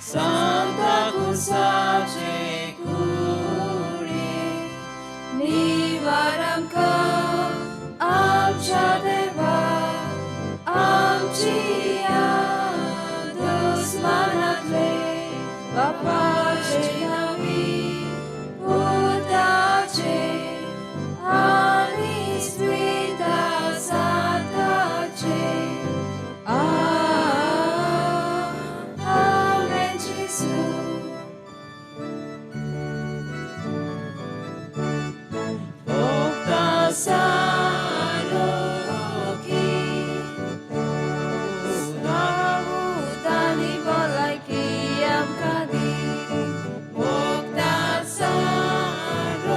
Santa Kusace Kuri Nivaram Ka Amcha Deva Amchiya Dusmanatle Bapache Navi Buddhache Anis Vita Satache Amen Jesus Okta Saroki Udani Bolai Kiam Kadi Okta Saroki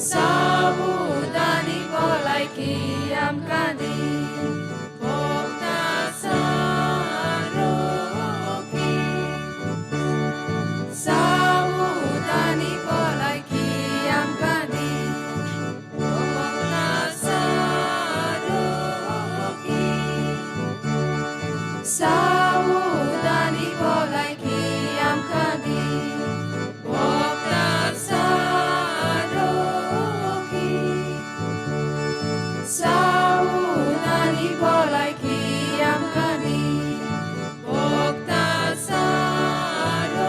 Samudani Bolai Kiam Kadi Okta Saroki Samudani Bolai Kiam Kadi Okta Saroki Samudani Bolai Kiam Kadi Okta Saroki Samudani Bolai Kiam Kadi Okta Saroki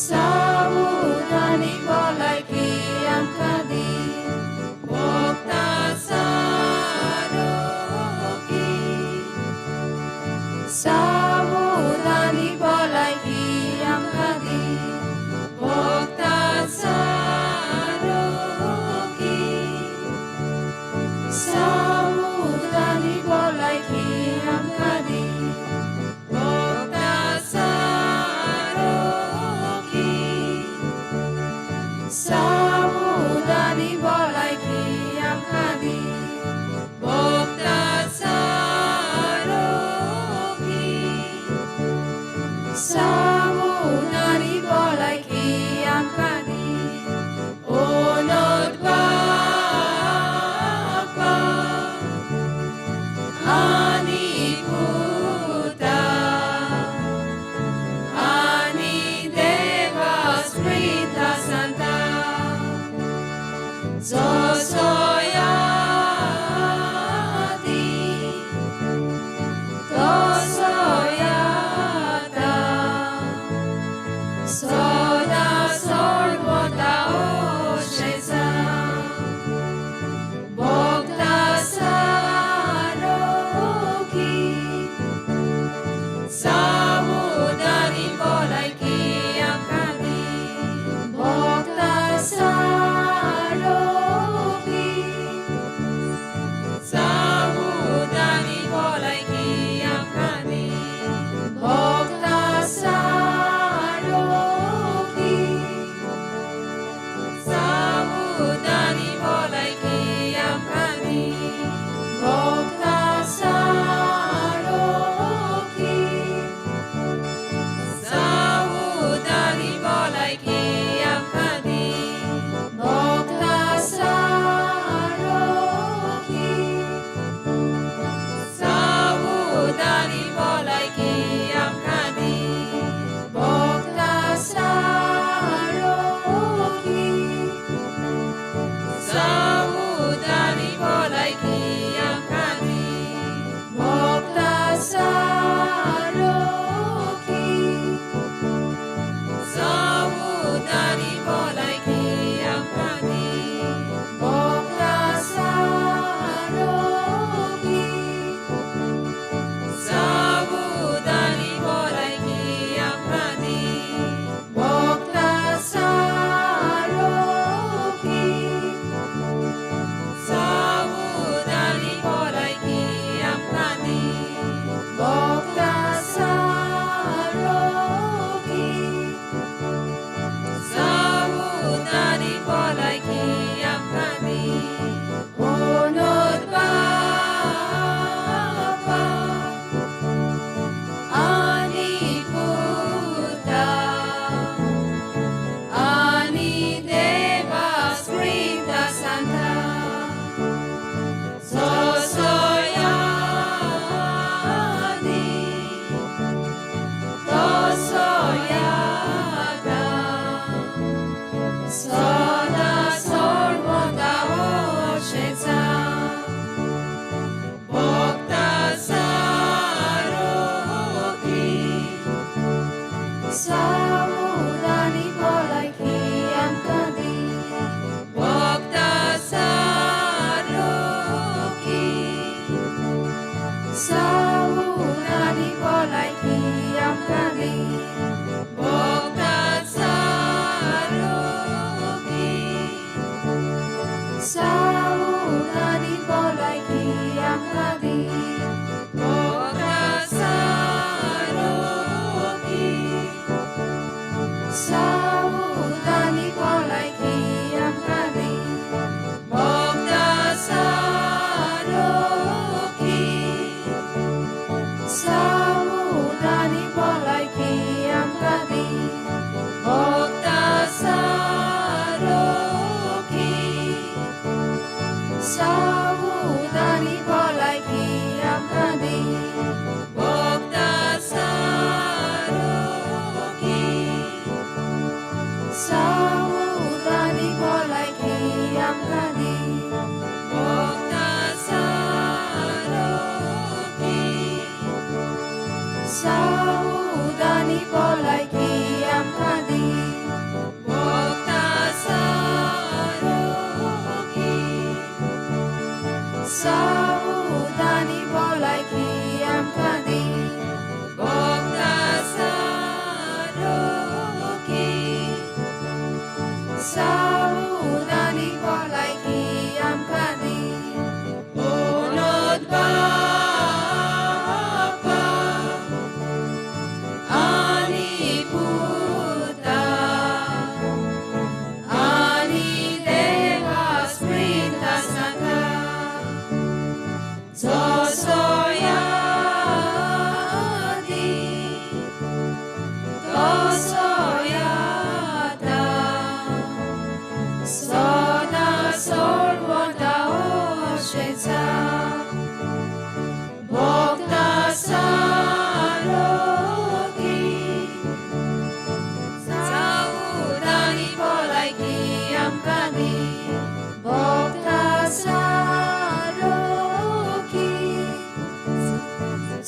Samudani Bolai Kiam Kadi Okta Saroki saudari bolai kiam kadi bokta sarogi saudari bolai kiam kadi bokta sarogi saudari bolai kiam kadi bokta sarogi saudari bolai kiam kadi bokta sarogi saudari bolai kiam kadi bokta sarogi saudari bolai kiam kadi bokta sarogi saudari bolai kiam kadi bokta sarogi saudari bolai kiam kadi bokta sarogi saudari bolai kiam kadi unut Bapa ani Putra ani Dewa Sprita Santa Zosoyadi Tosoyada Soda Sorvoda Osheta Bokta Sarogi saudari bolai kiam kadi bokta sarogi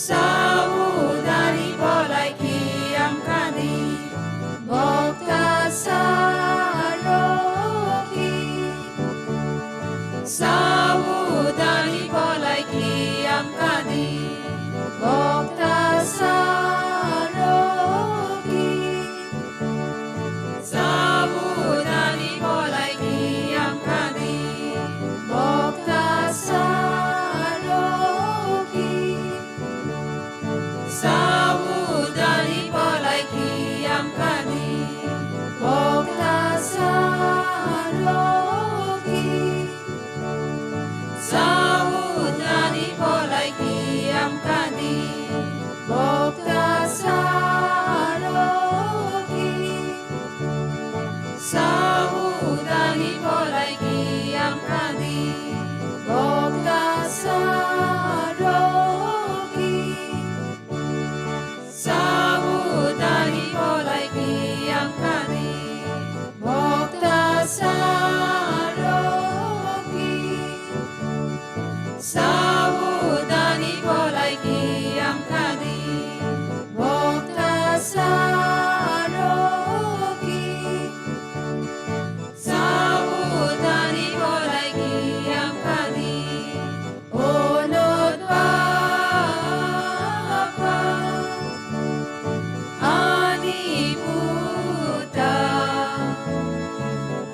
saudari bolai kiam kadi bokta sarogi saudari bolai kiam kadi bokta sarogi saudari bolai kiam kadi bokta sarogi saudari bolai kiam kadi bokta sarogi saudari bolai kiam kadi bokta sarogi saudari bolai kiam kadi bokta sarogi saudari bolai kiam kadi bokta sarogi saudari bolai kiam kadi bokta sarogi saudari bolai kiam kadi unut Bapa ani Putra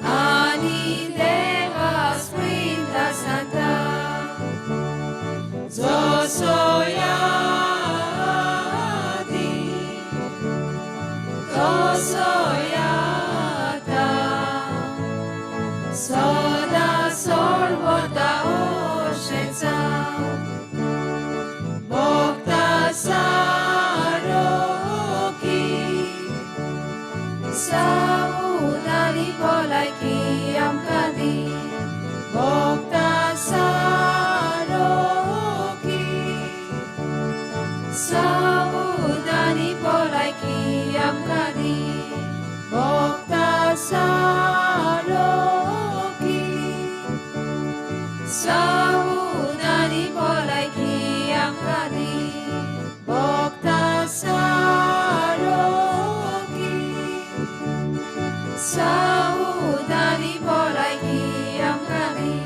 ani Dewa Sprita Santa Zosoyadi Tosoyada Soda Sorvoda Osheta Bokta Sarogi saudari bolai kiam kadi bokta sarogi saudari bolai kiam kadi bokta sarogi saudari bolai kiam kadi bokta sarogi saudari bolai kiam kadi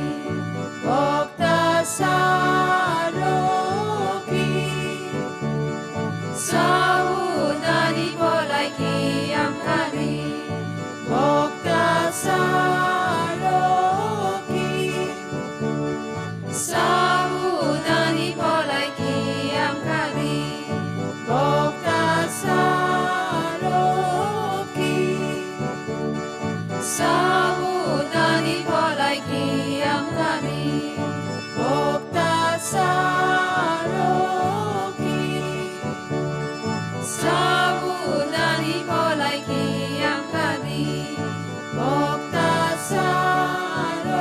bokta sarogi Saudade bolai kiam kali Bokta saroki Saudade bolai kiam kali Bokta saroki Saudade bolai kiam kali Bokta saroki Saudade bolai kiam kali Bokta saroki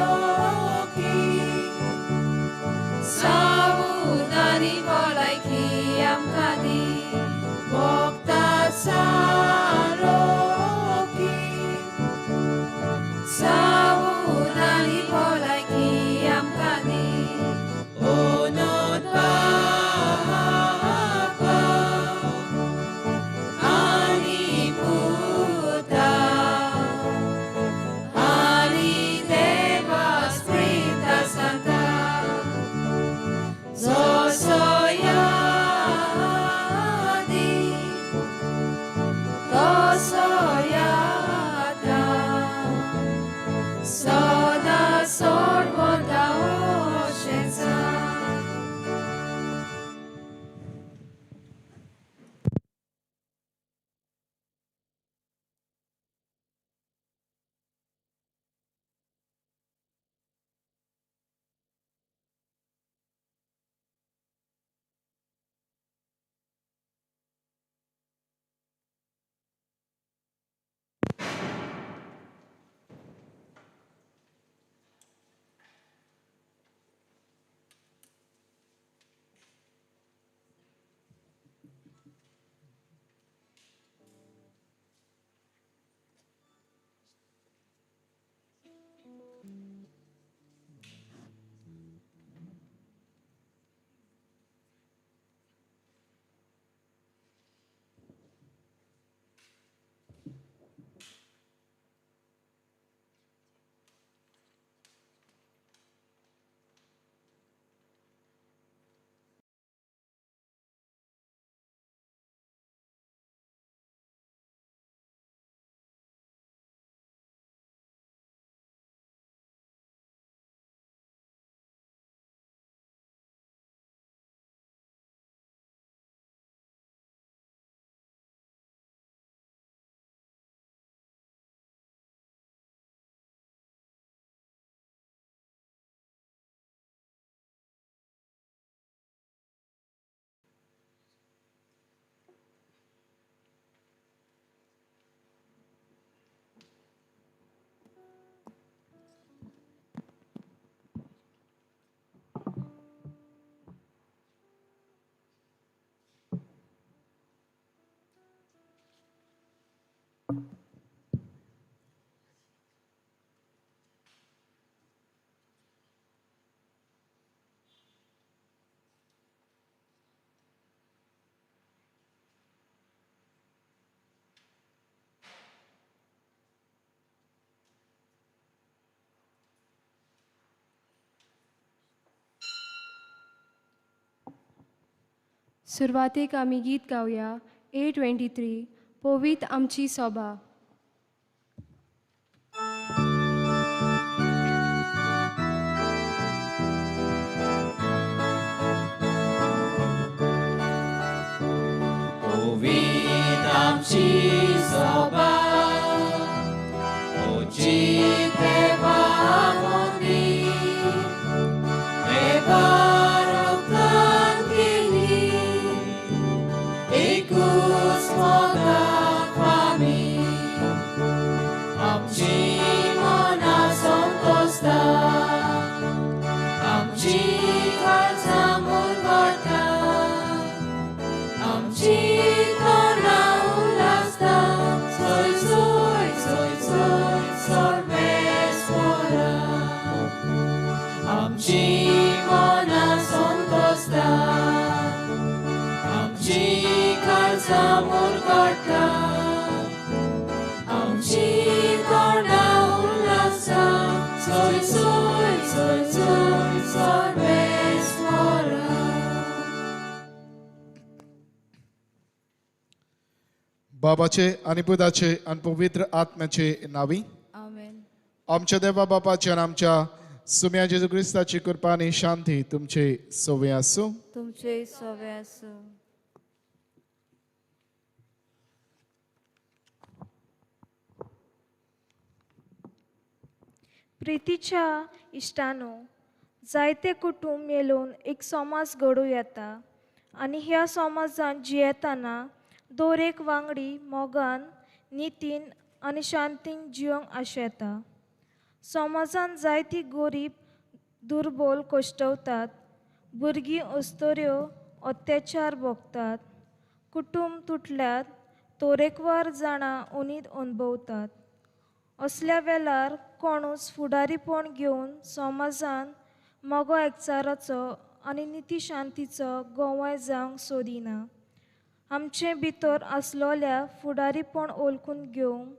Saudade bolai kiam kali Bokta saroki Saudade bolai kiam kali Unod Bapa Ani Buddha Ani Deva Sprita Santa Zosoyadi Dosoyada Soda Sorbonda Oshenza सुरवातेक आमी गीत गावया A23 पोवीत आमची सोबा Povid amchi soba Ojite vamoni Ebaroktan kini Ikus moga kami Amchi mona sontosta Amchi kalsamul gorta Amchi kona ulasta Soy soy soy soy sorbes mora Amchi mona sontosta Amchi kalsamul gorta Amchi kona ulasta Soy soy soy soy sorbes mora बाबाचे आनी पुताचे आनी पवित्र आत्म्याचे नावी आमेन. आमच्या देवा बापाचे आनी आमच्या सुम्या जेजू क्रिस्ताची कृपा आनी शांती तुमचे सोवे आसूं. तुमचे सवे आसूं. प्रितीच्या इश्टानो, जायते कुटुंब मेळून एक समाज घडूं येता आनी ह्या समाजान जियेतना दर एक वांगडी मोगान नितीन आनी शांतीन जिवंक आशेता. समाजान जायती गरीब दुर्बल कोश्टवतात, भुरगीं अस्तोऱ्यो अत्याचार भोगतात, कुटुंब तुटल्यात, तरेकवार जाणां उणीद अणभवतात. असल्या वेळार कोणूच फुडारीपण घेवन समाजान मोगो एकचाराचो आनी निती शांतीचो गोवाय जावंक सोदिना. आमचे भितर आसलोल्या फुडारीपण ओळखून घेवंक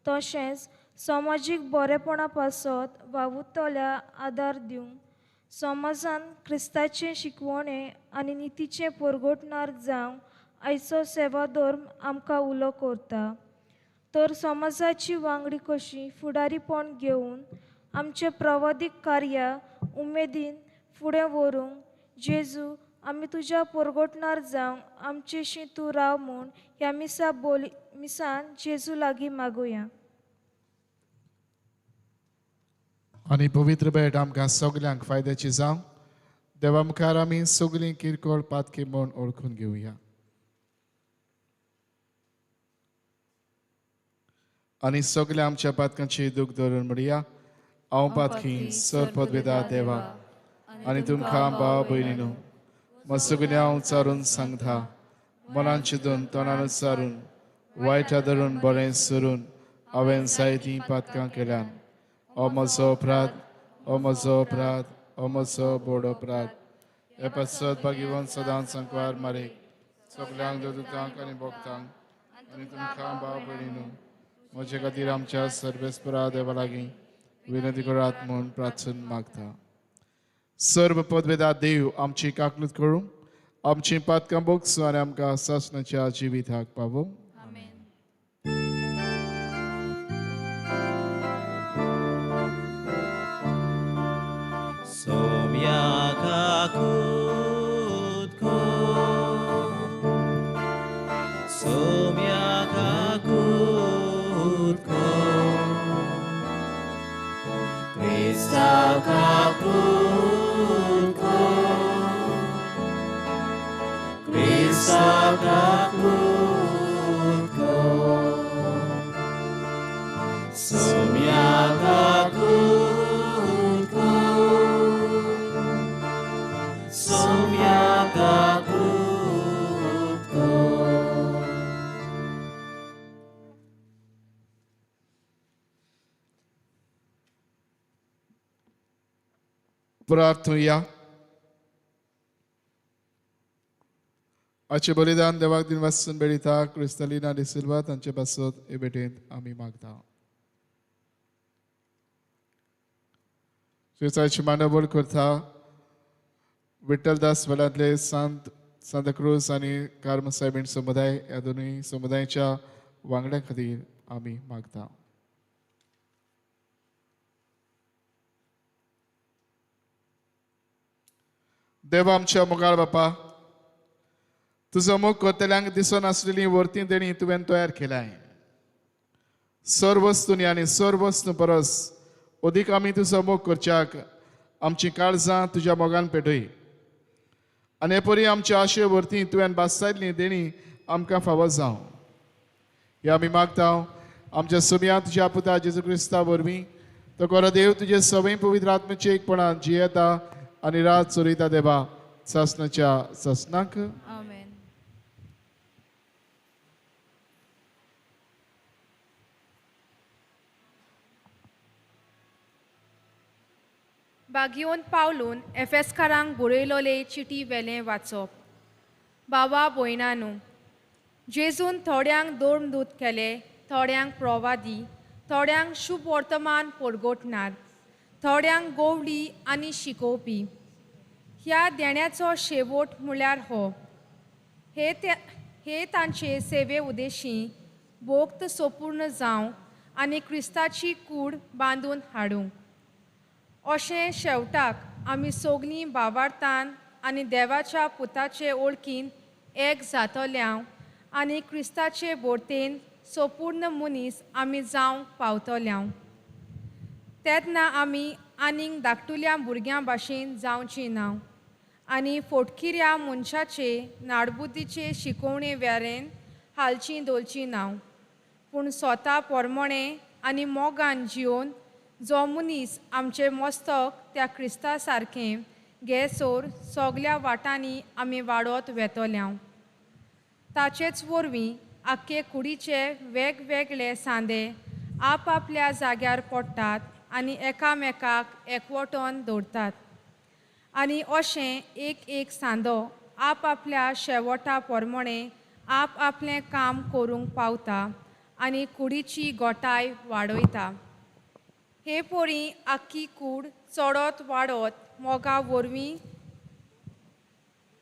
तशेंच समाजीक बरेपणा पासत वावुरतल्या आदार दिवंक समाजान क्रिस्ताचे शिकवणे आनी नितीचे परगोटणार जावंक आयचो सेवा धर्म आमकां उलो करता. तर समाजाची वांगडी कशी फुडारीपण घेवन आमचे प्रवादीक कार्या उमेदीन फुडें व्हरूंक जेजू आमी तुज्या परगोटणार जावंक आमचेशी तूं राव म्हूण ह्या मिसान जेजू लागीं मागुया. आनी पवित्र भेट आमकां सगल्यांक फायद्याची जावं. देवा मुखार आमी सगलीं किरकोळ पातकी म्हूण ओळखून घेवया. आनी सगल्या आमच्या पातकांची दूख धरून म्हणया. हांव पातकी सर पदवेदा देवा आनी तुमकां भाव भयणीनो, मसगुन्या हांव चारून सांगता, मनान चिंतून तोंडान चारून वायटा धरून बरें सरून हांवें जायतीं पातकां केल्यान. हो म्हजो अपराध, हो म्हजो अपराध, हो म्हजो बोड अपराध. हे पसत भागिवन सदांच सांकवार मारेक सगल्यांक दोतोरांक आनी भोगतांक आनी तुमकां भाव भयणीनो, म्हजे खातीर आमच्या सर्वेस्परा देवा लागीं विनंती करात म्हूण प्रार्थना मागता. सर्व पदवेदा देव आमची काकलूत करूं, आमची पातकां भोगसूं आनी आमकां सासणाच्या जिविताक पावूं. प्रार्थूया. आजचे बलिदान देवाक दिन वाचून बेडिता क्रिस्तालिना डिसिल्वा तांचे पासत हे भेटेंत आमी मागता. श्रीसाची मांडवळ करता विठ्ठलदास वलांतले सांता क्रूज आनी कार्म सायबीण समुदाय ह्या दोनूय समुदायाच्या वांगड्या खातीर आमी मागता. देवा आमच्या मोगाळ बापा, तुजो मोग करतल्यांक दिसून आसलेली वर्ती तेणी तुवें तयार केलाय. सर वस्तूंनी आनी सर वस्तू परस अदीक आमी तुजो मोग करच्याक आमची काळजां तुज्या मोगान पेटय आनी हे परी आमच्या आशे वर्ती तुवें बासायल्ली देणी आमकां फावो जावं. हे आमी मागता आमच्या सुम्या तुज्या पुता जेजू क्रिस्ता वरवीं. तो खरो देव तुजे सवय पवित्र आत्म्याचे एकपणान जियेता आनी रात चोरयता देवा सासणाच्या सासणाक. आमेन. बागयोन पावलून एफेसकारांक बरयलोले चिटी वेलें वाचप. बाबा भयणानू, जेजून थोड्यांक दोन दूत केले, थोड्यांक प्रवादी, थोड्यांक शुभ वर्तमान परगोटणार, थोड्यांक गोवली आनी शिकोवपी. ह्या देण्याचो शेवट म्हळ्यार हो. हे तांचे सेवे उदेशी भोक्त सोपूर्ण जावंक आनी क्रिस्ताची कूड बांदून हाडूंक. अशें शेवटाक आमी सोगलीं भावार्थान आनी देवाच्या पुताचे ओळखीन एक जातोल्यांव आनी क्रिस्ताचे बोरतेन सोपूर्ण मनीस आमी जावंक पावतोल्यांव. तेन्ना आमी आनीक धाकटुल्या भुरग्यां भाशेन जावची ना आनी फोटकिऱ्या मनशाचे नाडबुद्दीचे शिकोवणे वेरेन हालची दवरची ना, पूण स्वता पोरमोणें आनी मोगान जिवन जो मनीस आमचें मस्तक त्या क्रिस्ता सारकें घेयसोर सोगल्या वाटांनी आमी वाडोत वेतोल्यांव. ताचेच वरवीं आख्खे कुडीचे वेगवेगळे सांदे आपआपल्या जाग्यार पडटात आनी एकामेकाक एकवटोन दवरतात. आनी अशें एक सांदो आपआपल्या शेवटा पोरमोणें आपआपलें काम करूंक पावता आनी कुडीची गोठाय वाडयता. हे पोरी आख्खी कूड चडत वाडत मोगा वरवीं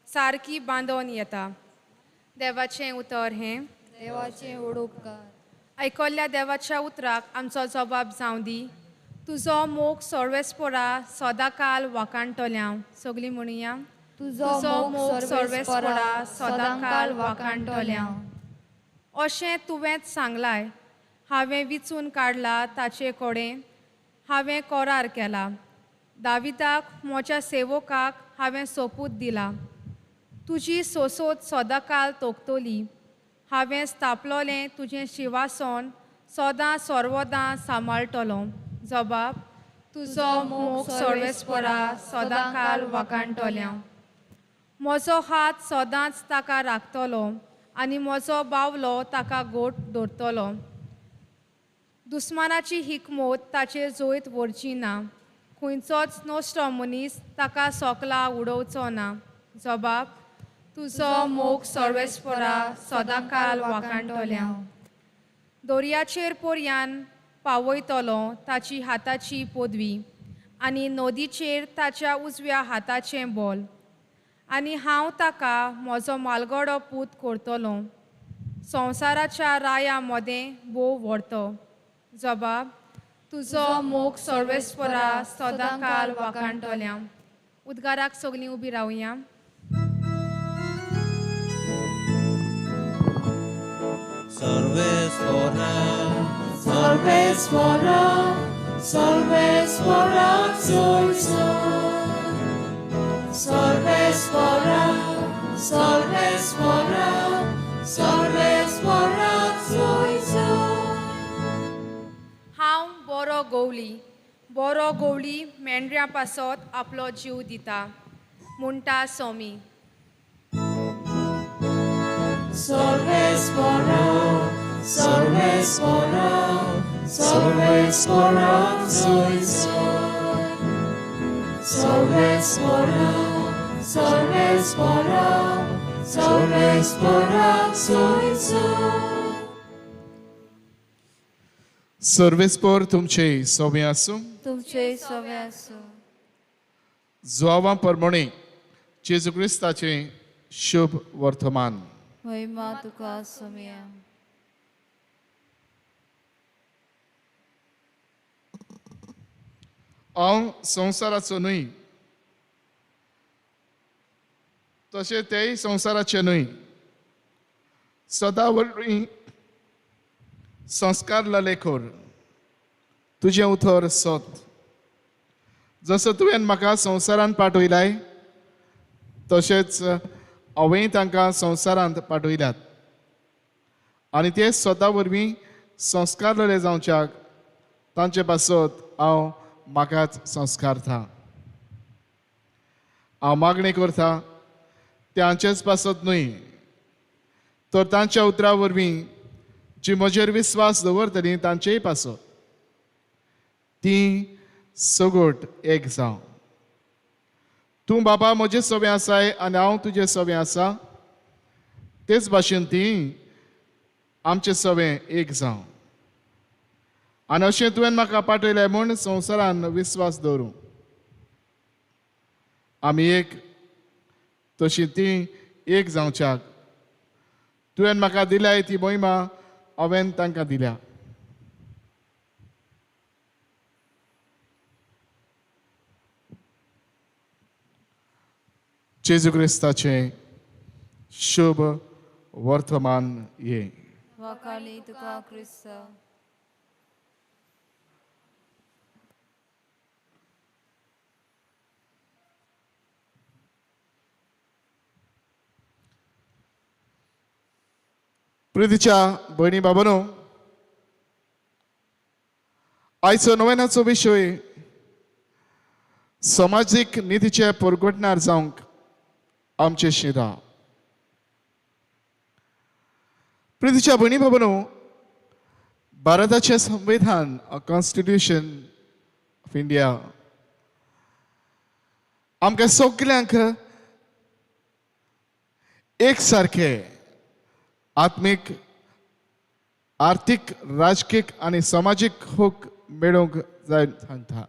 सारकी बांदोन येता. देवाचें उतर हें. देवाचे उपकार. आयकोल्ल्या देवाच्या उतराक आमचो जबाब जावं दी. तुजो मोग सर्वेस्परा सदांकाल वाकाणटोल्यांव. सगलीं म्हणुया. तुजो मोग सर्वेस्परा सदांकाल वाकाणटोल्यांव. अशें तुवेंच सांगलाय. हांवें विचून काडला ताचे कडेन हांवें करार केला. दाविदाक म्हज्या सेवकाक हांवें सोपूत दिला. तुजी सोसोत सदांकाल तोखतोली. हांवें स्थापलोलें तुजें शिवासन सदां सर्वदां सांबाळटलो. जबाब. तुजो मोग सर्वेस्परा सदांकाल वाकाणटोल्यांव. म्हजो हात सदांच ताका राखतलो आनी म्हजो बावलो ताका गोट दवरतलो. दुस्मानाची हिकमत ताचेर जोयत व्हरची ना. खंयचोच नश्ट मनीस ताका सोकला उडोवचो ना. जबाब. तुजो मोग सर्वेस्परा सदांकाल वाकाणटोल्यांव. दर्याचेर पर्यान पावयतलो ताची हाताची पदवी आनी नदीचेर ताच्या उजव्या हाताचें बोल. आनी हांव ताका म्हजो मालगडो पूत करतलो. संवसाराच्या राया मदें बोव व्हरतो. जबाब. तुजो मोग सर्वेस्परा सदांकाल वाकाणटोल्यांव. उद्गाराक सगलीं उबी रावया. Salvesvora, Salvesvora, Salvesvora, Salvesvora, Salvesvora, Salvesvora, हांव बरो गवळी मेंढऱ्या पासत आपलो जीव दिता. म्हणटा Somi. Salvesvora, Salvesvora, Salvesvora, Salvesvora, Salvesvora, Salvesvora, सर्वेस्पर तुमचे सोबे आसूं. तुमचे सवे आसूं. जुआवां परमोणे जेजू क्रिस्ताचे शुभ वर्तमान. महिमा तुका सोम्या. हांव संवसाराचो न्हय तशें तेय संवसाराचे न्हय. सदां वरवीं संस्कार ललेखोर तुजें उतर सोत. जसो तुवें म्हाका संवसारांत पाठयलाय तशेंच हांवें तांकां संवसारांत पाठयल्यात आनी ते स्वता वरवीं संस्कार लले जावच्याक तांचे पासत हांव म्हाकाच संस्कारता. हांव मागणी करता तांचेच पासत न्हय तर तांच्या उतरा वरवीं जी म्हजेर विस्वास दवरतलीं तांचेय पासत ती सगोट एक जावं. तूं बाबा म्हजे सोबे आसाय आनी हांव तुजे सोबे आसा तेच भाशेन ती आमचे सोबे एक जावं. आनी अशें तुवें म्हाका पाठयलें म्हूण संवसारान विस्वास दवरूं. आमी एक तशी ती एक जावच्याक तुवें म्हाका दिल्याय ती मोहिमा हांवें तांकां दिल्या. जेजू क्रिस्ताचे शुभ वर्तमान ये. वाखाली तुका क्रिस्त. प्रितीच्या भयणी बाबांनो, आयचो नोवेनाचो विशय समाजीक नितीचे परगटणार जावंक आमचे शिरा. प्रितीच्या भयणी बाबांनो, भारताचे संविधान कॉन्स्टिट्यूशन ऑफ इंडिया आमकां सगल्यांक एक सारखे आत्मीक, आर्थीक, राजकीय आनी सामाजीक हूक मेळोवंक जाय सांगता.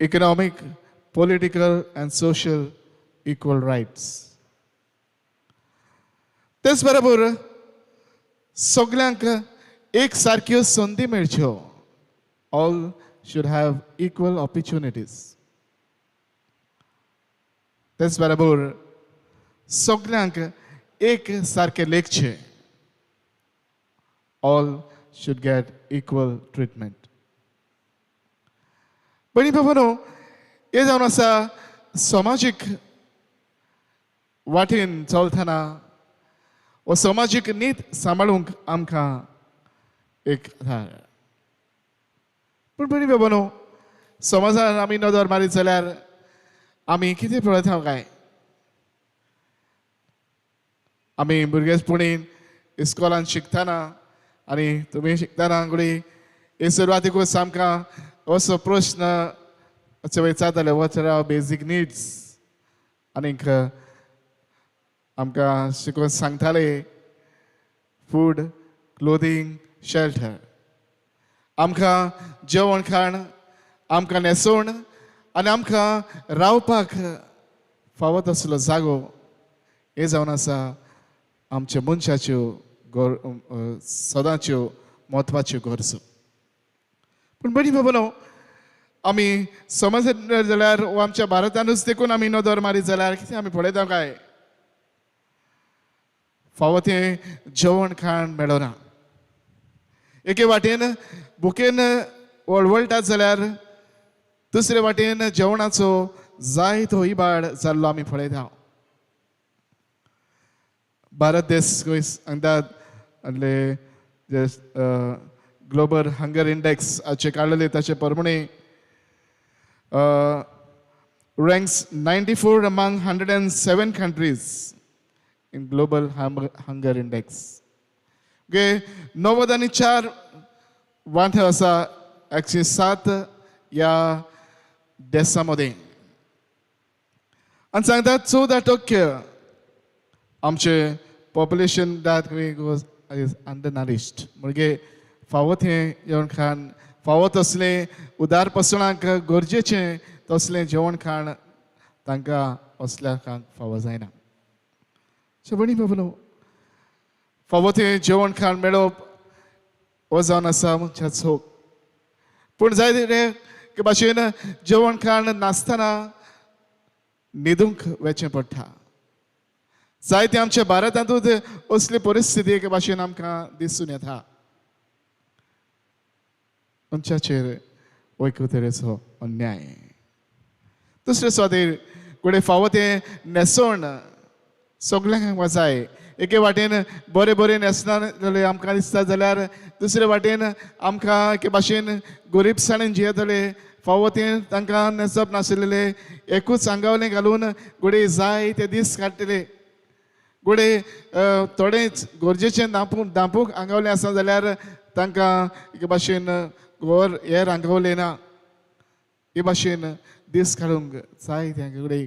Economic, political and social equal rights. तेच बरोबर सगल्यांक एक सारक्यो संदी मेळच्यो. All should have equal opportunities. तेच बरोबर सगल्यांक एक सारखे लेखचे. All should get equal treatment. भयणी बाबांनो, हे जावन आसा समाजीक वाटेन चलतना व समाजीक नीत सांबाळूंक आमकां एक आधार. पूण भयणी बाबांनो, समाजान आमी नदर मारीत जाल्यार आमी कितें पळयता काय? आमी भुरगेपणीन इस्कॉलान शिकतना आनी तुमी शिकतना घडी हे सुरवातीकूच आमकां असो प्रश्न असो विचारताले, what are our basic needs. आनीक आमकां शिकून सांगताले फूड, क्लोथींग, शेल्टर. आमकां जेवण खाण, आमकां न्हेसोवण आनी आमकां रावपाक फावो तसलो जागो, हे जावन आसा आमच्या मनशाच्यो सदांच्यो म्हत्वाच्यो गरजो. पूण भयणी बाबांनो, आमी समज जाल्यार वो आमच्या भारतानूच देखून आमी नदर मारीत जाल्यार कितें आमी पळयता काय? फावो तें जेवण खाण मेळना. एके वाटेन भुकेन वळवळटात जाल्यार दुसरे वाटेन जेवणाचो जायतो इबाड जाल्लो आमी पळयता. भारत देश सांगतात ग्लोबल हंगर इंडेक्स हाचे काडलेले ताचे प्रमाणे ranks 94 among 107 countries in global hunger index. Okay, 94 वांटो आसा 107 या देशामध्ये. आणि सांगतात 14% आमचे पॉप्युलेशन दॅट इज अंडरनरिश्ड. म्हणजे फावो तें जेवण खाण, फावो तसले उदारपसणाक गरजेचें तसलें जेवण खाण तांकां असल्याक फावो जायना. भयणी बाबलो, फावो तें जेवण खाण मेळप हो जावन आसा मनशाचो. पूण जाय ते भाशेन जेवण खाण नासतना न्हिदूंक वचचें पडटा. जायते आमच्या भारतांतूच असली परिस्थिती एके भाशेन आमकां दिसून येता. मनशाचेर वैकू तरेचो अन्याय. दुसरे सुवातेर फुडें फावो तें न्हेसोण सगल्यांक जाय. एके वाटेन बरें बरें न्हेसना जाल्यार आमकां दिसता जाल्यार दुसरे वाटेन आमकां एके भाशेन गरीबसाणेन जियेतले फावो तें तांकां न्हेसप नाशिल्लें एकूच आंगावलें घालून घोडे जाय ते दीस काडटले. घोडे थोडेंच गरजेचें दांपूक आंगावलें आसा जाल्यार तांकां एके भाशेन वर हेर आंगावलें ना. हे भाशेन दीस काडूंक जाय त्या घोडे.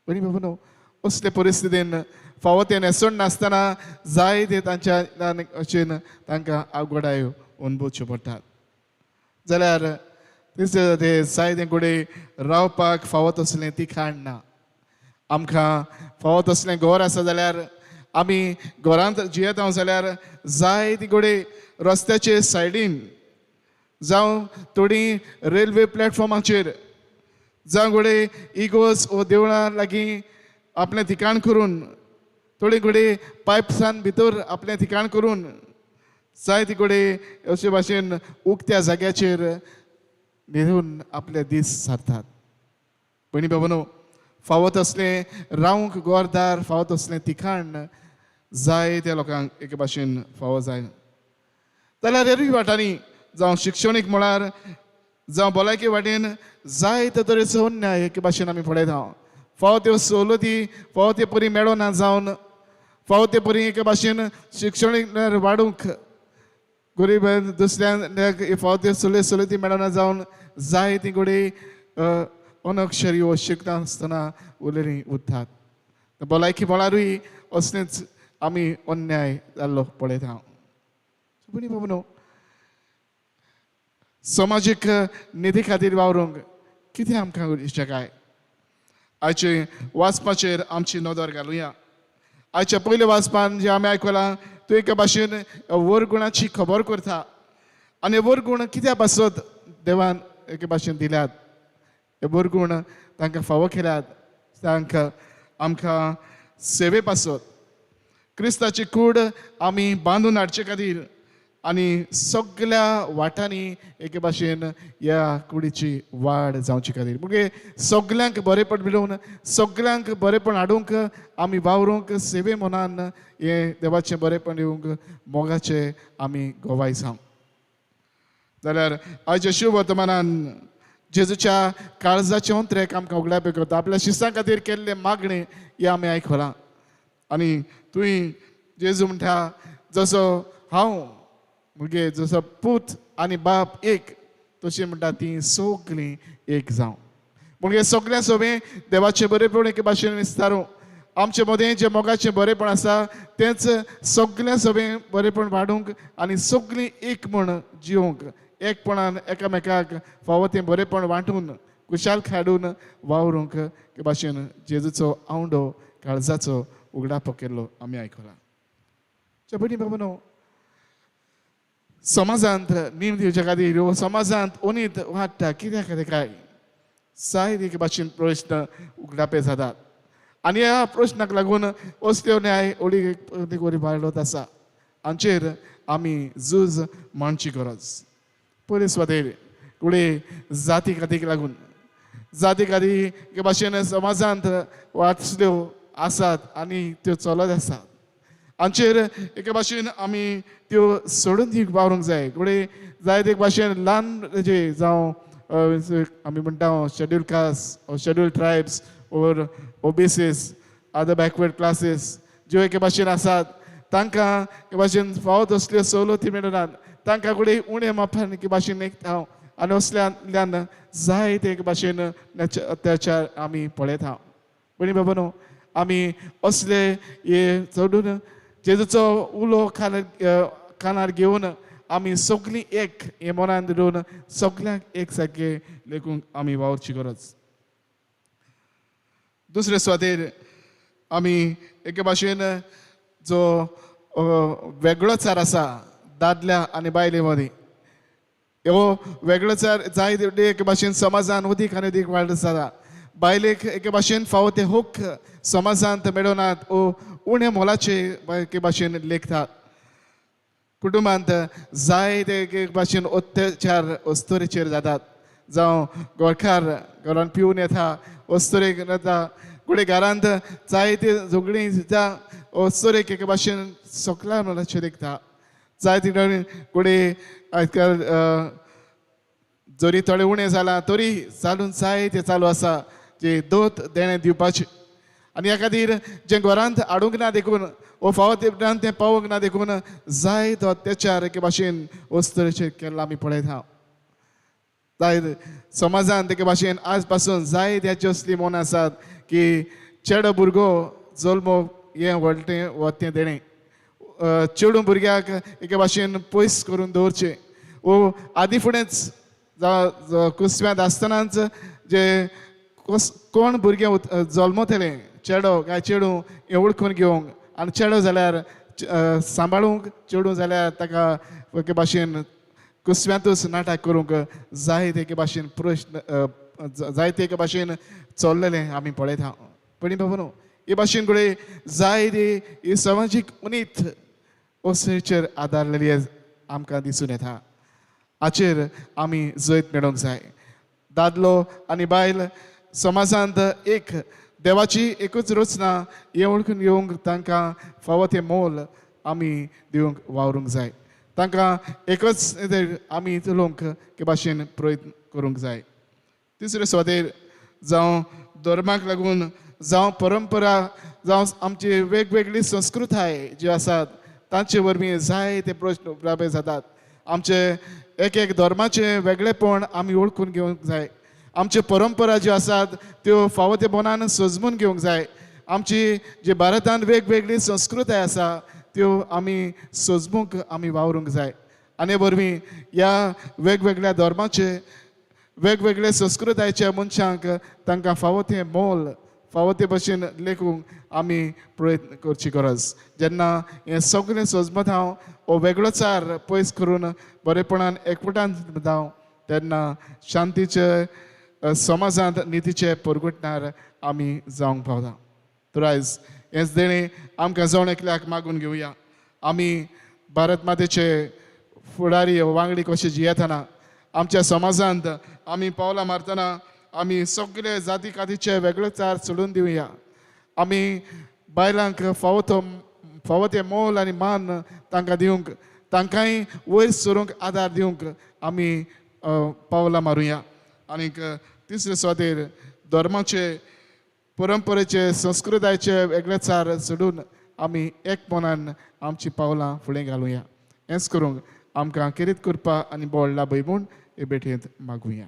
भयणी बाबनो, असले परिस्थितीन फावो तें न्हेसोण नासतना जाय ते तांच्या अशेन तांकां आवगडायो अणभवच्यो पडटात. जाल्यार ते जाय ते घोडे रावपाक फावो तसलें ती खाण ना. आमकां फावो तसलें घर आसा जाल्यार आमी घरांत जियेता जाल्यार जायती घोडे रस्त्याचे सायडीन जावं थोडी रेल्वे प्लॅटफॉर्माचेर जावं घोडे इगोज वो देवळां लागीं आपलें ठिकाण करून थोडी घोडे पायप्सान भितर आपलें ठिकाण करून जायती घोडे अशे भाशेन उक्त्या जाग्याचेर न्हिदून आपले दीस सारतात. भयणी बाबनो, फावत असलें रावंक गोरदार फावत असलें ठिकाण जायत्या लोकांक एके भाशेन फावो जाय. जाल्यार हेरूय वाटांनी जावं शिक्षणीक मळार जावं भलायके वाटेन जायते तरेचो अन्याय एके भाशेन आमी पळयता. फावो त्यो सवलती फावो ते परी मेळोना जावन फावो ते परी एके भाशेन शिक्षणीक वाडूंक गरीब दुसऱ्यांक फावो त्यो सवलती मेळना जावन जायती घोडी अनक्षरी वो शिकता आसतना उलेली उरतात. भलायकी मळारूय असलेंच आमी अन्याय जाल्लो पळयता. भयणी बाबनो, समाजीक निधी खातीर वावरूंक कितें आमकां गरजेचें काय? आयचे वाचपाचेर आमची नदर घालुया. आयच्या पयल्या वाचपान जे आमी आयकलां तो एके भाशेन वरगुणाची खबर करता आनी वरगुण कित्या पासत देवान एके भाशेन दिल्यात. हे वरगुण तांकां फावो केल्यात तांकां आमकां सेवे पासत क्रिस्ताची कूड आमी बांदून हाडचे खातीर आनी सगळ्या वाटांनी एके भाशेन ह्या कुडीची वाड जावची खातीर मुगे सगळ्यांक बरेपण मेळोवन सगळ्यांक बरेपण हाडूंक आमी वावरूंक सेवे मनान हे देवाचें बरेपण दिवंक मोगाचें आमी गोवाय जावं. जाल्यार आयच्या शुभ वर्तमानान जेजूच्या काळजाचे अंतरेक आमकां उगडापय करता. आपल्या शिस्तां खातीर केल्ले मागणे हे आमी आयकलां आनी तुवें जेजू म्हणटा जसो हांव मुगे जसो पूत आनी बाप एक तशी म्हणटा ती सगळीं एक जावं. मुगे सगळ्या सोबे देवाचें बरेपण एके भाशेन विस्तारूं आमचे मदें जें मोगाचें बरेपण आसा तेंच सगळ्या सोबे बरेपण वाडूंक आनी सगळीं एक म्हण जिवंक एकपणान एकामेकाक फावो तें बरेपण वांटून कुशाल हाडून वावरूंक हे भाशेन जेजूचो आवंडो काळजाचो उगडापो केल्लो आमी आयकलां. भयणी बाबनो, समाजांत नेम दिवचे खातीर ह्यो समाजांत उणीत वाडटा कित्याक खातीर काय जायत एक भाशेन प्रश्न उगडापे जातात आनी ह्या प्रश्नाक लागून असल्यो न्याय ओडी वाडत आसा हांचेर आमी झूज मांडची गरज. पयले सुवातेर फुडें जाती खातीक लागून जाती खातीर हे भाशेन समाजांत वाचल्यो आसात आनी त्यो चलत आसात हांचेर एके भाशेन आमी त्यो सोडून दिवंक वावरूंक जाय. फुडें जायते एक भाशेन ल्हान जे जावं आमी म्हणटा schedule caste schedule tribes or OBCs other backward classes ज्यो एके भाशेन आसात तांकां हे भाशेन फावो तसल्यो सवलती मेळनात तांकां फुडें उणें मापान एके भाशेन एकता आनी असल्यान जायते एक भाशेन अत्याचार आमी पळयता. भयणी बाबनो, आमी असले हे सोडून जेजूचो उलो कानार घेवन आमी सगळीं एक हे मनान धरून सगळ्यांक एक सारके लेखूंक आमी वावरची गरज. दुसरे सुवातेर आमी एके भाशेन जो वेगळोचार आसा दादल्या आनी बायले मदीं ह्यो वेगळोचार जायते एके भाशेन समाजान अदीक आनी अदीक वाडत जाता. बायलेक एके भाशेन फावो ते हूक समाजांत मेळनात ओ उण्या मोलाचे एके भाशेन लेखतात. कुटुंबांत जायते एक भाशेन अत्याचार अस्तोरेचेर जातात जावं गोरकार घरान पिवन येता अस्तोरेक येता फुडें घरांत जायते झगडीं जाता अस्तोरेक एके भाशेन सगळ्या मोलाचे लेखता. जायते फुडें आजकाल जरी थोडे उणें जालां तरी चालून जायते चालू आसा जे दोत देणें दिवपाचें आनी ह्या खातीर जें घरांत हाडूंक ना देखून वो फावो तें पावोंक ना देखून जायतो अत्याचार एके भाशेन अस्तरेचेर केल्लो आमी पळयता. जायत समाजांत एके भाशेन आज पासून जायत्याची असली मन आसात की चेडो भुरगो जल्म हें व्हडलें वतें देणें चेडूं भुरग्याक एके भाशेन पयस करून दवरचें वो आदी फुडेंच कुसव्यांत आसतनाच जे कोण भुरगें जल्मतलें चेडो काय चेडूं हें वळखून घेवंक आनी चेडो जाल्यार सांबाळूंक चेडूं जाल्यार ताका एके भाशेन कुस्व्यांतूच नाटक करूंक जायते एके भाशेन प्रश्न जायते एके भाशेन चल्लेलें आमी पळयता पण बाबा न्हू हे भाशेन कडेन जायते ही समाजीक उणीत वस्तूंचेर आदारलेली आमकां दिसून येता हाचेर आमी जैत मेळोवंक जाय दादलो आनी बायल समाजांत एक देवाची एकूच रचना हे वळखून घेवंक तांकां फावो तें मोल आमी दिवंक वावरूंक जाय तांकां एकच आमी चलोवंक के भाशेन प्रयत्न करूंक जाय तिसरे सुवातेर जावं धर्माक लागून जावं परंपरा जावं आमची वेगवेगळी संस्कृताय ज्यो आसात तांचे वरवीं जायते प्रश्न उप्रावे जातात आमचे एक एक धर्माचे वेगळेपण आमी ओळखून घेवंक जाय आमच्यो परंपरा ज्यो आसात त्यो फावो ते बोनान सजमून घेवंक जाय आमची जी भारतांत वेगवेगळी संस्कृताय आसा त्यो आमी सजमूंक आमी वावरूंक जाय आनी वरवीं ह्या वेगवेगळ्या धर्माचे वेगवेगळे संस्कृतायेच्या मनशांक तांकां फावो तें मोल फावो ते भशेन लेखूंक आमी प्रयत्न करची गरज जेन्ना हें सगळें सजमत हांव हो वेगळोचार पयस करून बरेपणान एकवटान जावं तेन्ना शांतीचे समाजांत नितीचे परगटणार आमी जावंक पावता तर आयज हेच देणी आमकां जावन एकल्याक मागून घेवया आमी भारत मातेचे फुडारी वांगडी कशे जियेतना आमच्या समाजांत आमी पावलां मारतना आमी सगळे जाती कातीचे वेगळेचार सोडून दिवया आमी बायलांक फावो ते मोल आनी मान तांकां दिवंक तांकांय वयर सरूंक आदार दिवंक आमी पावलां मारुया आनीक तिसरे सुवातेर धर्माचे परंपरेचे संस्कृतायेचे वेगळेचार सोडून आमी एक मनान आमची पावलां फुडें घालुया हेंच करूंक आमकां किरीत कृपा आनी बोळ लाभय म्हूण हे भेटेंत मागुया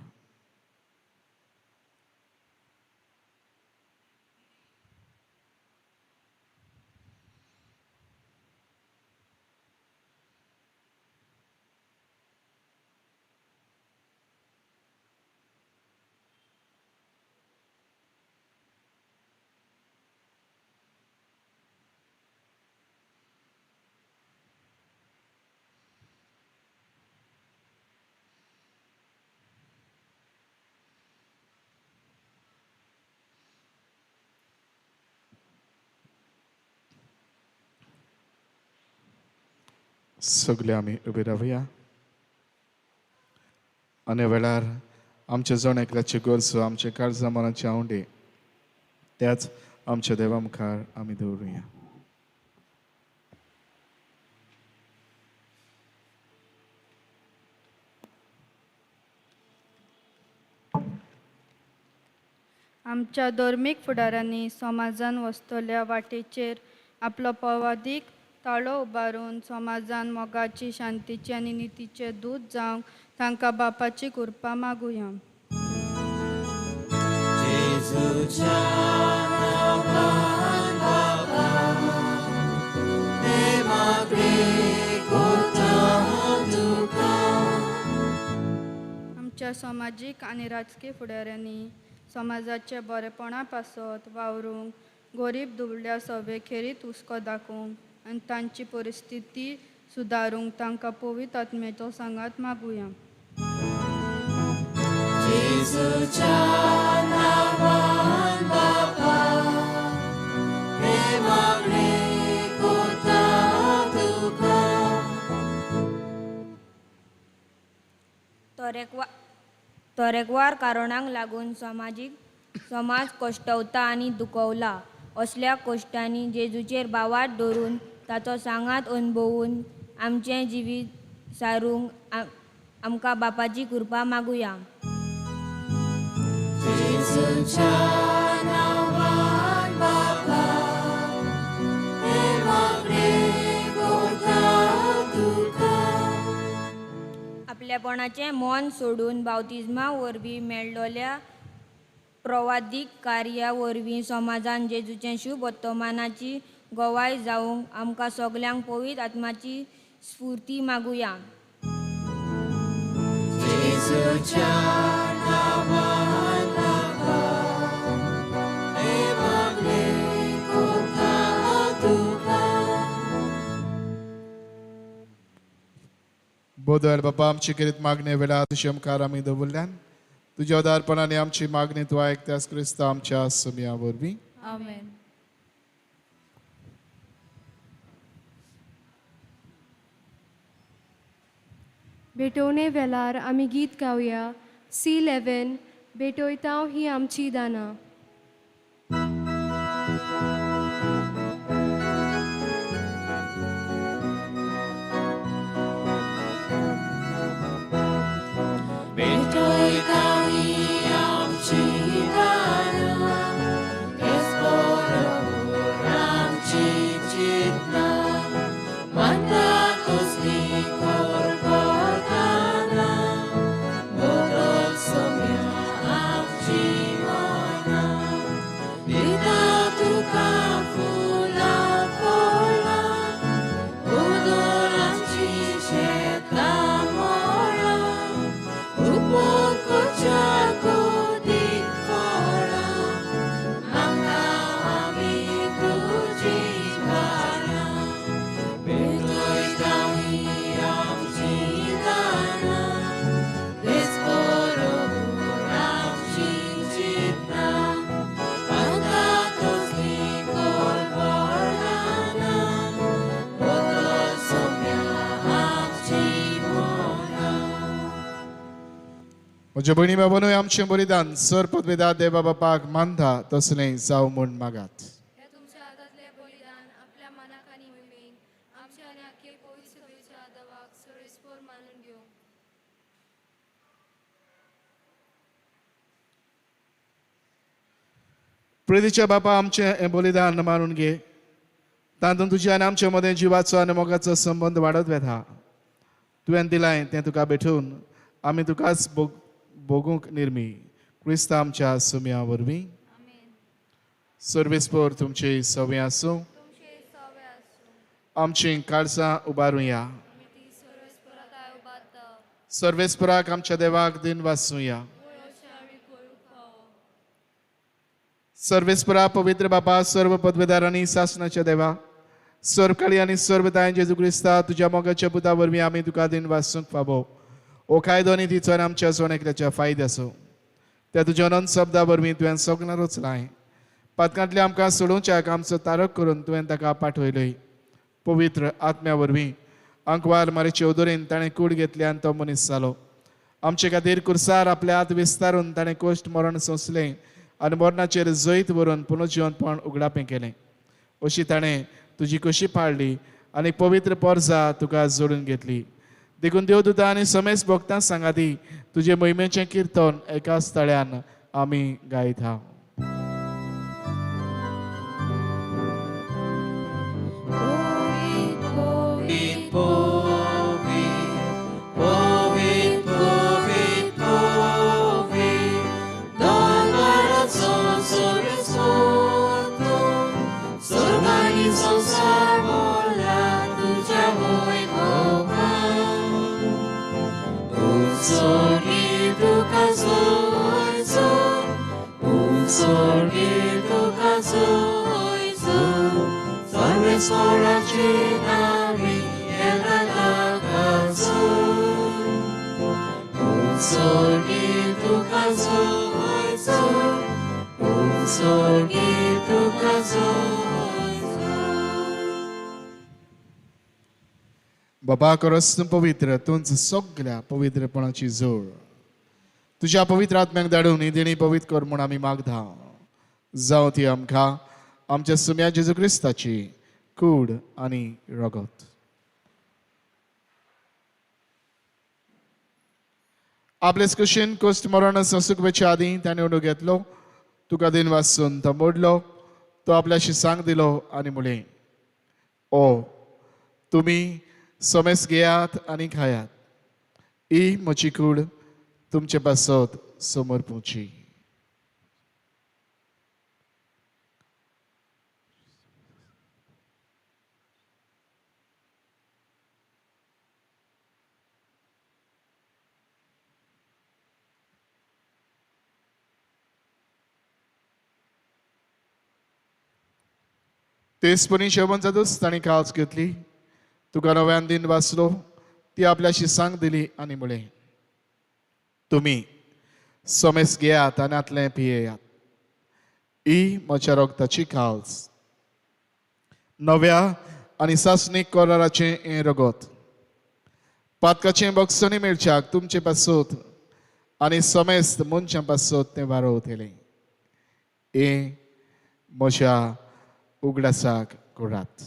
सगळे आमी उबे रावया आनी वेळार आमचे जण एकल्याचे गरजो आमचे काळजा मनाचे आवंडे त्याच आमच्या देवा मुखार आमी दवरुया आमच्या धर्मीक फुडाऱ्यांनी समाजान वस्तल्या वाटेचेर आपलो पवादीक ताळो उबारून समाजान मोगाची शांतीचे आनी नितीचे दूत जावंक तांकां बापाची कृपा मागुया आमच्या सामाजीक आनी राजकीय फुडाऱ्यांनी समाजाचे बरेपणा पासत वावरूंक गरीब दुबळ्या सभेखेरीत हुस्को दाखोवंक आनी तांची परिस्थिती सुदारूंक तांकां पवित्र आत्म्याचो सांगात मागुया तरेकवार कारणांक लागून समाज कश्टवता आनी दुखवला असल्या कश्टांनी जेजूचेर बावाट दवरून ताचो सांगात अनुभवून आमचें जिवीत सारूंक आमकां बापाची कृपा मागुया आपल्यापणाचें मन सोडून बावतिजमा वरवीं मेळ्ळोल्या प्रवादीक कार्या वरवीं समाजान जेजूचें शुभ वर्तमानाची गोवाय जावंक आमकां सगल्यांक पवित्र आत्म्याची स्फूर्ती मागुया बोदर बापा आमची करीत मागणे वेळा तुझे मुखार आमी दवरल्यान तुझ्या उदारपणाने आमची मागणी तूं आयकत्यास क्रिस्त आमच्या सुमया वरवीं आमेन. भेटवणे वेळार आमी गीत गावया. C11 भेटोयतांव ही आमची दाना. म्हज्या भयणी बाबानूय आमचें बलिदान सर पदवेदार देवा बापाक मानता तसलें जावं म्हूण मागात. हे तुमच्या हातांतले बलिदान आपल्या मनाक आनी मोहिमेन आमच्या आनी आख्खे पवित्र सभेच्या देवाक सरेस्पर मानून घेवं. प्रितीच्या बापा आमचें हें बलिदान मानून घे. तातूंत तुज्या आनी आमचे मदें जिवाचो आनी मोगाचो संबंद वाडत वेता. तुवें दिलाय तें तुका भेटून आमी तुकाच भोगूंक निर्मी क्रिस्त आमच्या सुमया वरवीं. सर्वेस्पर तुमची सवय आसूं. आमची काळजां उबारुया. सर्वेस्पराक आमच्या देवाक दिन वाचूया. सर्वेस्परा पवित्र बापा सर्व पदवेदार आनी शासनाच्या देवा सर्वकाळी आनी सर्वदाय जेजू क्रिस्ता तुज्या मोगाच्या पुता वरवीं आमी तुका दिन वाचूंक फावो. ओ कायदो आनी तिचो आनी आमच्या सोनेकल्याच्या फायदे आसूं. त्या तुज्या अनंत शब्दा वरवीं तुवें सगळ्यांना रचलाय. पातकांतले आमकां सोडोवच्याक आमचो तारक करून तुवें ताका पाठवयलय. पवित्र आत्म्या वरवीं अंकवाल मारेचे उदोरेन ताणें कूड घेतली आनी तो मनीस जालो. आमचे खातीर कुर्सार आपले हात विस्तारून ताणें कोश्ट मरण सोंसलें आनी मरणाचेर जैत व्हरून पुनर्जिवनपण उगडापें केलें. अशी ताणें तुजी कशी पाळली आनी पवित्र पोरजा तुका जोडून घेतली. देखून देवदूतां आनी समेस भक्तां सांगाती तुजे महिमेचें किर्तन एकाच तळ्यान आमी गायता. बाबा करस पवित्र तुंच सगळ्या पवित्रपणाची जोड तुझ्या पवित्र आत्म्याक धाडून ही देणी पवित्र कर म्हूण आमी मागता. जावं ती आमकां आमच्या सुम्या जेजू क्रिस्ताची कूड आनी रगत. आपलेच कुशीन कोस्ट मरण संसुकवेच्या आदीं ताणें उडो घेतलो. तुका दिन वाचून तो मोडलो. तो आपल्याशी सांग दिलो आनी म्हळें ओ तुमी सोमेस घेयात आनी खायात. ही म्हजी कूड तुमचे पासत समोर पोवची. तेसपणी शेवण जातूच ताणीं काळज घेतली. तुका नव्यान दिन वाचलो. ती आपल्याशी सांग दिली आणि म्हळे, तुम्ही सोमेस घेयात आनी आतलें पियेयात. ही म्हज्या रोगताची काल्स. नव्या आनी सासणीक कोराराचें हें रगत. पातकाचें बक्षणी मेळच्याक तुमचे पासोत आनी सोमेस्त मनशां पासोत तें वारोवतलें. हें म्हज्या उगडासाक करात.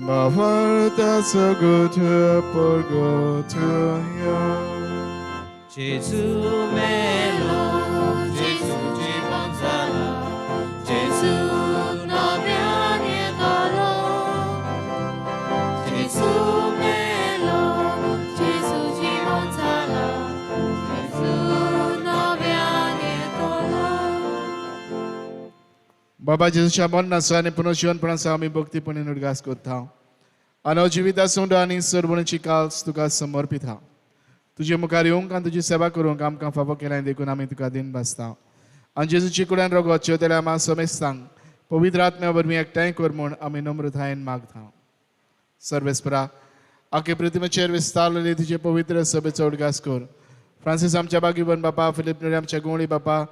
Mavarta sagutu purgatoria. Gesù melo, Gesù জীবনধারা, Gesù নব্যানে দলো, Gesù melo, Gesù জীবনধারা, Gesù নব্যানে দলো. बाबा जेजूच्या मरणाचो आनी पुनर्जीवनपणाचो आमी भक्तीपणीन उदगास करता. आनी जिविता सोंड आनी सरवणीची काल्स तुका समर्पिता. तुजे मुखार येवंक आनी तुजी सेवा करूंक आमकां फावो केल्यान देखून आमी तुका दिन भासता. आनी जेजूची कुड्यान रगत शेवतेल्या आमा सोमेस्तांक पवित्र आत्म्या वरवीं एकठांय कर म्हूण आमी नम्रतायेन मागता. सर्वेस्परा आखे पृथ्वीचेर विस्तारलेली तुजे पवित्र सभेचो उदगास कर. फ्रांसीस आमच्या बागीवन बापा, फिलीप नेरी आमच्या गोवळी बापा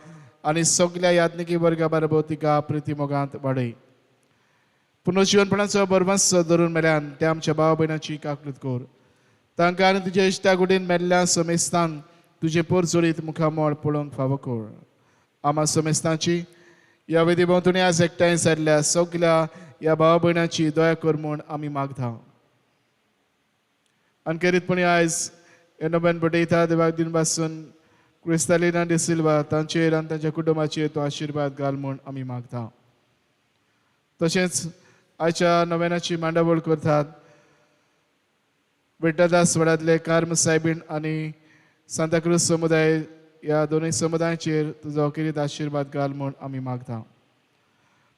आनी सगळ्या याज्ञिकी वर्गा बरोबर तिका प्रितीमोगांत वाडय. पुनर्जीवनपणाचो बरवंस धरून मेल्यान त्या आमच्या भाव भयणाची काकूट कर. तांकां आनी तुज्या इश्टा कुडीन मेल्ल्या सोमेस्तान तुजे पोरचोळीत मुखामोळ पळोवंक फावो कर. आमा सोमेस्तांची ह्या विधी भोंवतणी आज एकठांय जाल्ल्या सगळ्या ह्या भाव भयणाची दया कर म्हूण आमी मागता. अनखेरीतपणी आयज हे नोवेन बटयता देवाक दिन पासून क्रिस्तालिना डी सिल्वा तांचेर आनी तांच्या कुटुंबाचेर तो आशिर्वाद घाल म्हूण आमी मागता. तशेंच आयच्या नोवेनाची मांडावळ करतात विठ्ठलदास वाड्यांतले कार्म सायबीण आनी सांताक्रूज समुदाय ह्या दोनूय समुदायाचेर तुजो अखेरीत आशिर्वाद घाल म्हूण आमी मागता.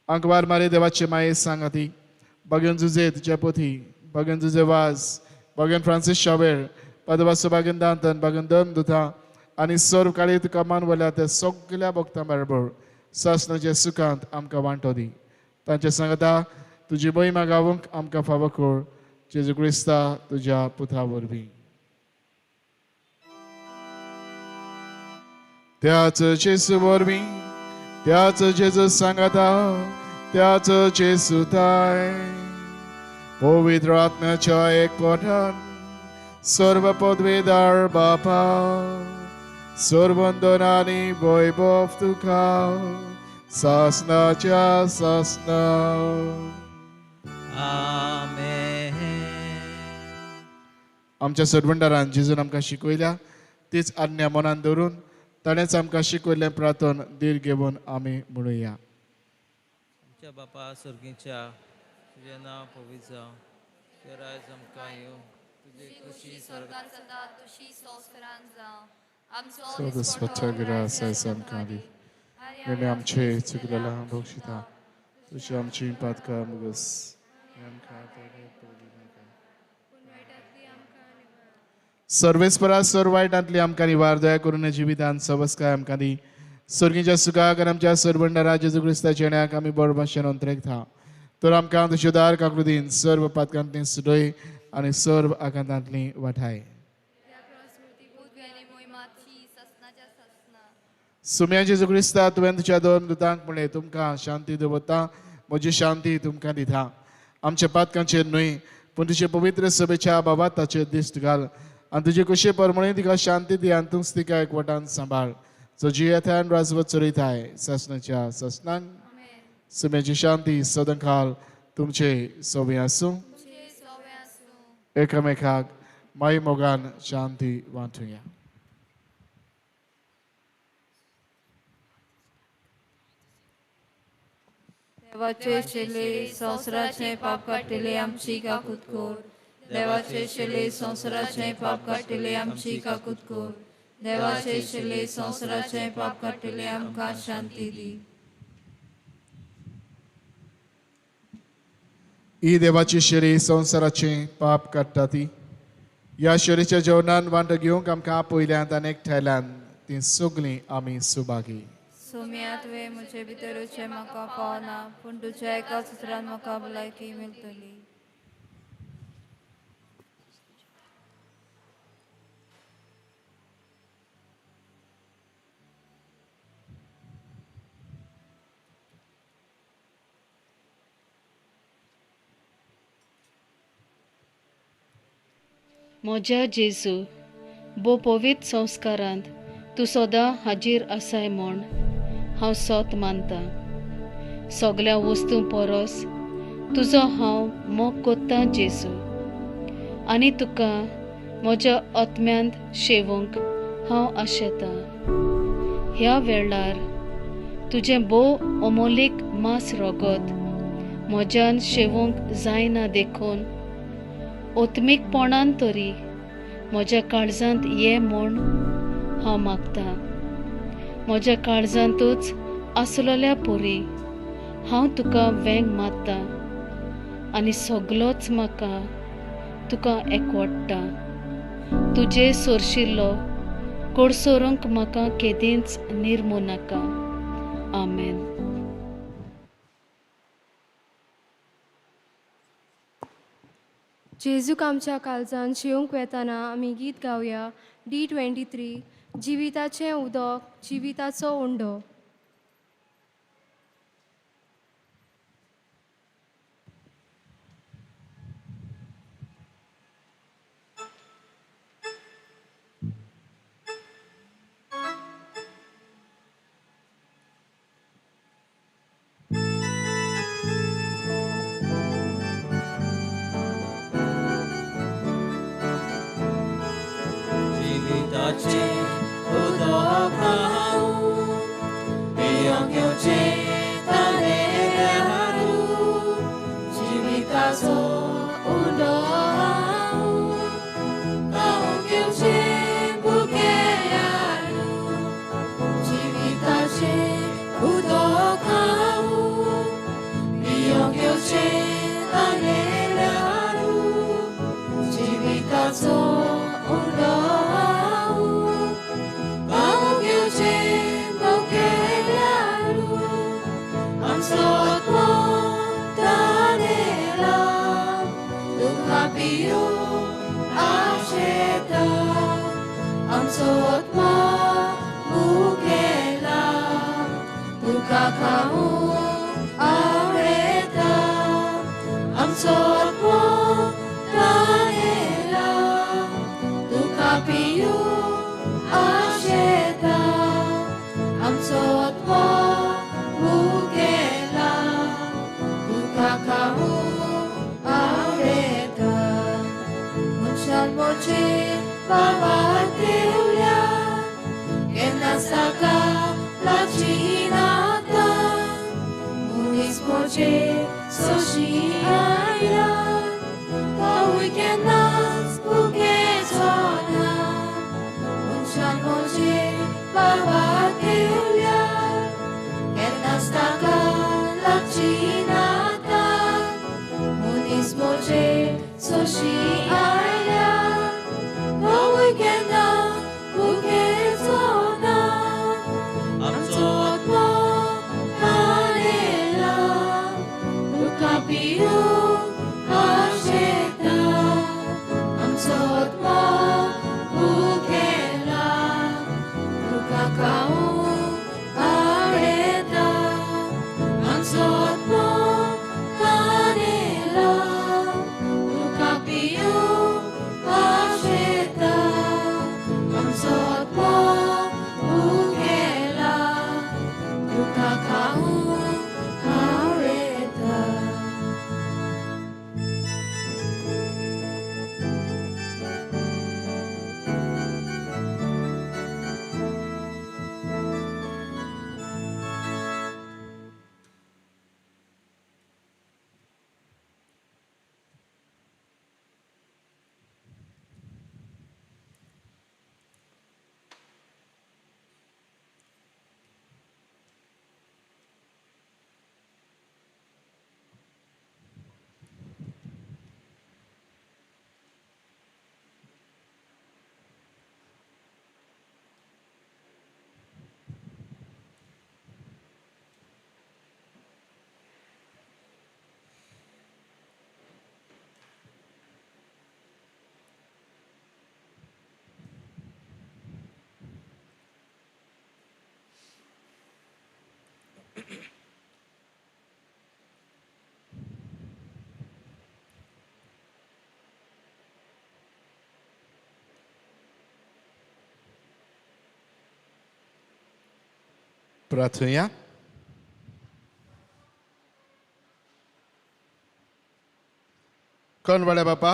आंकवार मारे देवाचे माये सांगाती भगवान जुजे तुज्या पोथी, भगवान जुजे वाज, भगवान फ्रांसीस शावेर, पदवासो भगवान दांतन, भगवान दोन दुता आनी सर्व काळी तुका मानवल्या त्या सगळ्या भक्तां बरोबर सासणाच्या सुखांत आमकां वांटो दी. तांच्या सांगता तुजी महिमा गावूंक आमकां फावो कर. जेजू क्रिस्ता तुज्या पुता वरवीं. त्याच जेजू वरवीं, त्याच जेजू सांगता, त्याच जेजू ताय पवित्र आत्म्याच्या एकपणान सर्व पदवीदार बापा सर्वंदन आनी वैभव तुका सासणाच्या सासणा. आमेन. आमच्या सरवंडारान जेजून आमकां शिकयल्या तीच आज्ञा मनान दवरून ताणेंच आमकां शिकयल्लें प्रार्थन दीर घेवन आमी म्हणुया. आमच्या बापा सर्गीच्या तुजें नांव पवित्र जावं, तुजें रायज आमकां येवं, तुजी खुशी स्वर्गार जाता तशी संवसारान जावं. आमचो सदस्वच्या गिरास आमकां दी आनी आमचे चुकलेल्या भोगशिता तुजी आमची पातकां मुगस. सर्वेस्परा सर्व वायटांतली आमकां निवार दया करून जिवितांत सवस्काय आमकां दी. सर्गीच्या सुखाक आनी आमच्या सरवंडारा जेजू क्रिस्ताच्या येण्याक आमी बरो भाशेन अंतरेकता. तर आमकां तुज्यो दार काकूदीन सर्व पातकांतली सुडय आनी सर्व आकांतांतली वाठाय. सुम्या जेजू क्रिस्ता तुवें तुज्या दोन दुतांक म्हणलें तुमकां शांती दवरता, म्हजी शांती तुमकां दिता. आमच्या पातकांचेर न्हय पूण तुजे पवित्र सभेच्या बाबाताचेर दिश्ट घाल आनी तुजे कुशे परमळे तिका शांती दी आनी तूंच तिका एकवटान सांबाळ. जो जियेथाय राजवत चलयताय सासणाच्या सासणांक सुम्याची शांती सदांकाल तुमचे सोबी आसूं. एकामेकाक माई मोगान शांती वांटुया. देवाचे शेले संवसाराचे पाप काटिले आमची काकूत कर. देवाचे शेले संवसाराचे पाप काटिले आमची काकूत कर. देवाचे शेले संवसाराचे पाप काटिले आमकां शांती दी. ही देवाची शिरी संवसाराचे पाप काडटा ती. ह्या शिरीच्या जेवणान वांटो घेवंक आमकां पयल्यांत आनी एकठांयल्यान ती सगळीं आमी सुभागी. सुमिया तुवें म्हजे भितरूचे म्हाका पावना पूण तुज्या एकाच उतरान म्हाका भलायकी मेळटली. म्हज्या जेजू, बो पवित्र संस्कारांत तूं सदां हाजीर आसाय म्हूण हांव सोत मानतां. सगळ्या वस्तू परस तुजो हांव मोग कोत्तां जेजू, आनी तुका म्हज्या आत्म्यांत शेवूंक हांव आशेतां. ह्या वेळार तुजें बो अमोलीक मास रगत म्हज्यान शेवूंक जायना देखून ओत्मीकपणान तरी म्हज्या काळजांत ये म्हूण हांव मागतां. म्हज्या काळजांतूच आसलोल्या पोरी हांव तुका वेंग मारतां आनी सगलोच म्हाका तुका एकवडटा. तुजे सोरशिल्लो कोडसोरूंक म्हाका केदींच निर्मू नाका. आमेन. जेजूक आमच्या काळजान शिवूंक वेताना आमी गीत गावया. D23 जिविताचें उदक जिविताचो उंडो. जिविताचे उदक हांव पियोंक येवचें ताणें हाडूं. जिविताचो उंडो हांव पियोंक येवचें भुकें हाडूं. जिविताचें उदक हांव पियोंक येवचें ताणें हाडूं. जिविताचो उंडो You प्रार्थुया. कणवाड्या बापा,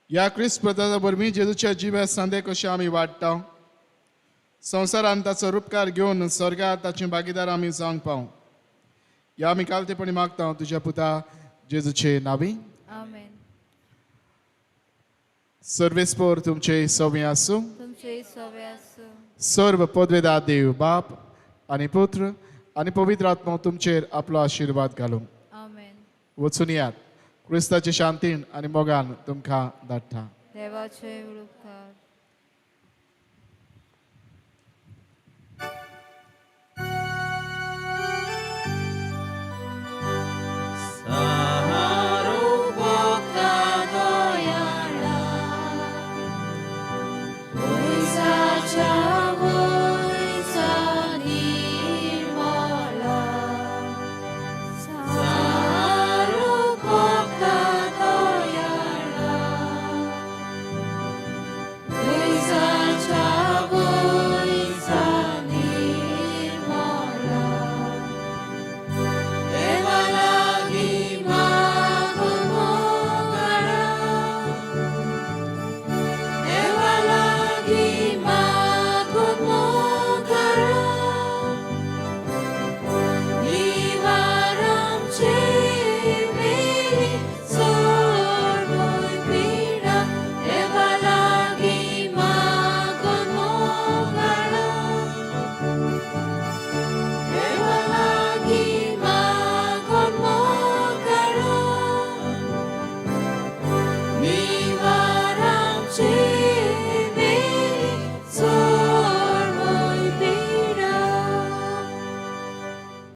ह्या क्रिस्त प्रताच्या वरवीं जेजूच्या जिव्या सांदे कशे आमी वाडटा, संवसारान ताचो उपकार घेवन स्वर्गात ताची भागीदार आमी जावंक पावूं. ह्या आमी कालतेपणी मागता तुज्या पुता जेजूचे नांवी. आमेन. सर्वेस्पोर तुमचे सव्य आसूं. तुमचे सवे आसूं. सर्व पदवेदार देव बाप आनी पुत्र आनी पवित्र आत्मा तुमचेर आपलो आशिर्वाद घालूं. आमेन. वचून यात. क्रिस्ताचे शांतीन आनी मोगान तुमकां धाडटा. देवाचे उपकार.